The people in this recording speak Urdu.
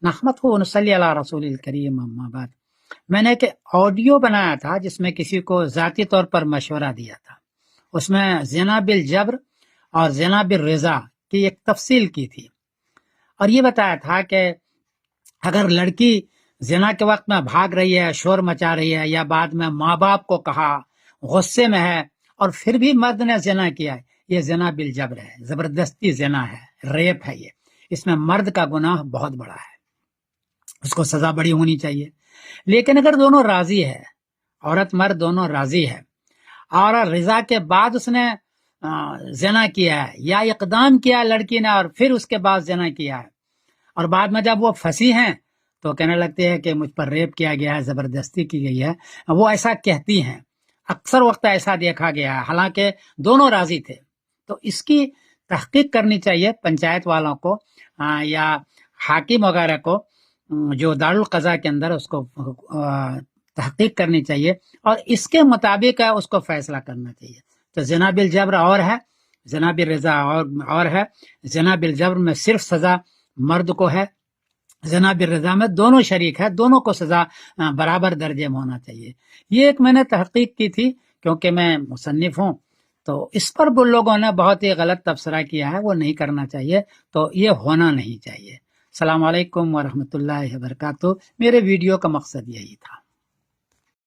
نحمدہ ونصلی علی رسول الکریم اما بعد۔ میں نے ایک آڈیو بنایا تھا جس میں کسی کو ذاتی طور پر مشورہ دیا تھا، اس میں زنا بالجبر اور زنا بالرضا کی ایک تفصیل کی تھی، اور یہ بتایا تھا کہ اگر لڑکی زنا کے وقت میں بھاگ رہی ہے، شور مچا رہی ہے، یا بعد میں ماں باپ کو کہا، غصے میں ہے، اور پھر بھی مرد نے زنا کیا ہے، یہ زنا بالجبر ہے، زبردستی زنا ہے، ریپ ہے، یہ اس میں مرد کا گناہ بہت بڑا ہے، اس کو سزا بڑی ہونی چاہیے۔ لیکن اگر دونوں راضی ہے، عورت مرد دونوں راضی ہے، اور رضا کے بعد اس نے زنا کیا ہے، یا اقدام کیا لڑکی نے اور پھر اس کے بعد زنا کیا ہے، اور بعد میں جب وہ پھنسی ہیں تو کہنے لگتے ہیں کہ مجھ پر ریپ کیا گیا ہے، زبردستی کی گئی ہے، وہ ایسا کہتی ہیں، اکثر وقت ایسا دیکھا گیا ہے، حالانکہ دونوں راضی تھے۔ تو اس کی تحقیق کرنی چاہیے پنچایت والوں کو یا حاکم وغیرہ کو، جو دارالقضاء کے اندر، اس کو تحقیق کرنی چاہیے اور اس کے مطابق اس کو فیصلہ کرنا چاہیے۔ تو زنا بالجبر اور ہے، زنا بالرضا اور ہے۔ زنا بالجبر میں صرف سزا مرد کو ہے، زنا بالرضا میں دونوں شریک ہے، دونوں کو سزا برابر درجے میں ہونا چاہیے۔ یہ ایک میں نے تحقیق کی تھی کیونکہ میں مصنف ہوں، تو اس پر وہ لوگوں نے بہت ہی غلط تبصرہ کیا ہے، وہ نہیں کرنا چاہیے، تو یہ ہونا نہیں چاہیے۔ السلام علیکم ورحمۃ اللہ وبرکاتہ۔ میرے ویڈیو کا مقصد یہی تھا۔